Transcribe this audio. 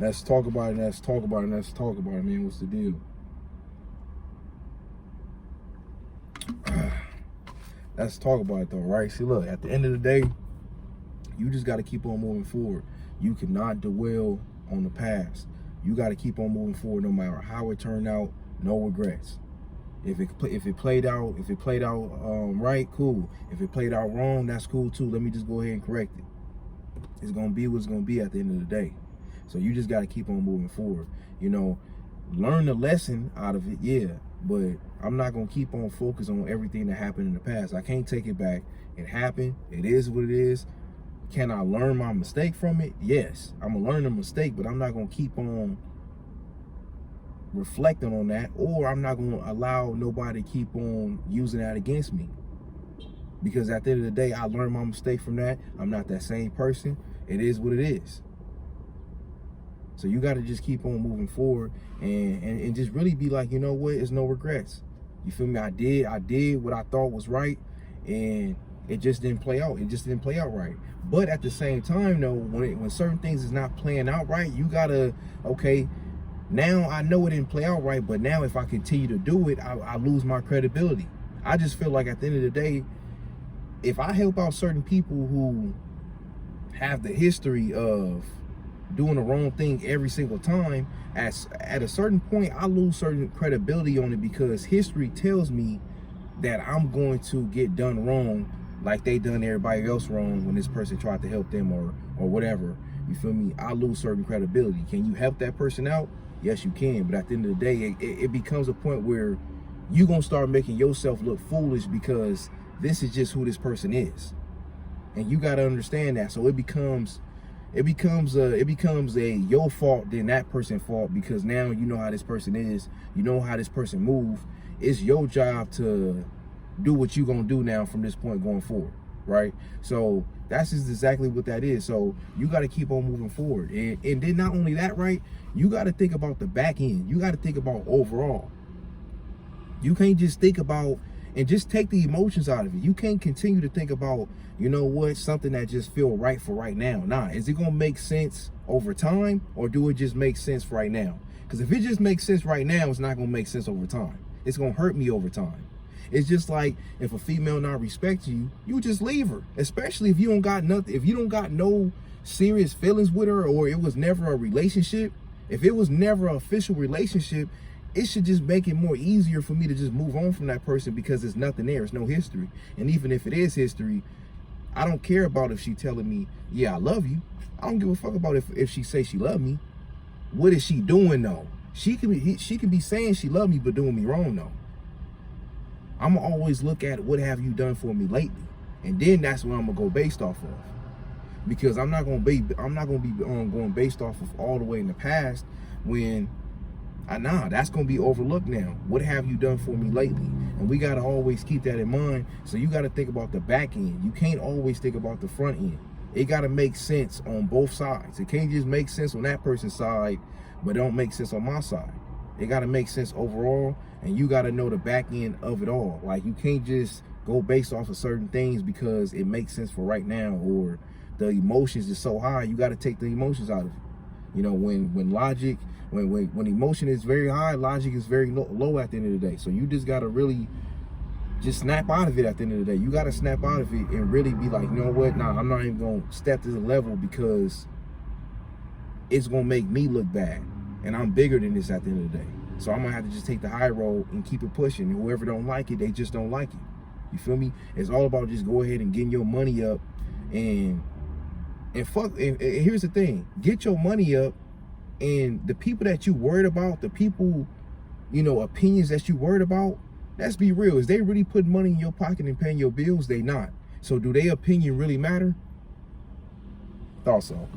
Let's talk about it. Let's talk about it. Let's talk about it, man. What's the deal? Let's talk about it though, right? See, look, at the end of the day, you just got to keep on moving forward. You cannot dwell on the past. You got to keep on moving forward, no matter how it turned out. No regrets. If it played out right, cool. If it played out wrong, that's cool too. Let me just go ahead and correct it. It's gonna be what it's gonna be at the end of the day. So you just got to keep on moving forward. You know, learn the lesson out of it, yeah. But I'm not gonna keep on focus on everything that happened in the past. I can't take it back. It happened. It is what it is. Can I learn my mistake from it? Yes, I'm gonna learn the mistake, but I'm not gonna keep on reflecting on that, or I'm not gonna allow nobody to keep on using that against me. Because at the end of the day, I learned my mistake from that. I'm not that same person. It is what it is. So you got to just keep on moving forward and just really be like, you know what? It's no regrets. You feel me? I did what I thought was right, and it just didn't play out. It just didn't play out right. But at the same time, though, when certain things is not playing out right, you gotta, okay, now I know it didn't play out right, but now if I continue to do it, I lose my credibility. I just feel like at the end of the day, if I help out certain people who have the history of doing the wrong thing every single time, at a certain point, I lose certain credibility on it, because history tells me that I'm going to get done wrong like they done everybody else wrong when this person tried to help them or whatever. You feel me? I lose certain credibility. Can you help that person out? Yes, you can. But at the end of the day, it becomes a point where you're going to start making yourself look foolish, because this is just who this person is. And you got to understand that. So it becomes a your fault than that person's fault, because now you know how this person is, you know how this person moves. It's your job to do what you're gonna do now from this point going forward, right? So that's just exactly what that is. So you got to keep on moving forward, and then not only that, right, you got to think about the back end. You got to think about overall. You can't just think about and just take the emotions out of it. You can't continue to think about, you know what, something that just feel right for right now. Nah, is it gonna make sense over time, or do it just make sense right now? Because if it just makes sense right now, it's not gonna make sense over time. It's gonna hurt me over time. It's just like if a female not respect you, you just leave her. Especially if you don't got nothing, if you don't got no serious feelings with her, or it was never a relationship. If it was never an official relationship, it should just make it more easier for me to just move on from that person, because there's nothing there. It's no history. And even if it is history, I don't care about if she telling me, yeah, I love you. I don't give a fuck about if she say she love me. What is she doing though? She can be saying she love me, but doing me wrong though. I'm gonna always look at what have you done for me lately, and then that's what I'm gonna go based off of. Because I'm not gonna be going based off of all the way in the past, when that's gonna be overlooked now. What have you done for me lately? And we gotta always keep that in mind. So you gotta think about the back end. You can't always think about the front end. It gotta make sense on both sides. It can't just make sense on that person's side, but don't make sense on my side. It gotta make sense overall, and you gotta know the back end of it all. Like, you can't just go based off of certain things because it makes sense for right now, or the emotions is so high. You gotta take the emotions out of it. You know, when emotion is very high, logic is very low at the end of the day. So you just got to really just snap out of it at the end of the day. You got to snap out of it and really be like, you know what? Nah, I'm not even going to step to the level, because it's going to make me look bad. And I'm bigger than this at the end of the day. So I'm going to have to just take the high road and keep it pushing. And whoever don't like it, they just don't like it. You feel me? It's all about just go ahead and getting your money up and fuck. And here's the thing. Get your money up. And the people that you worried about, the people, you know, opinions that you worried about, let's be real. Is they really putting money in your pocket and paying your bills? They not. So do their opinion really matter? Thought so.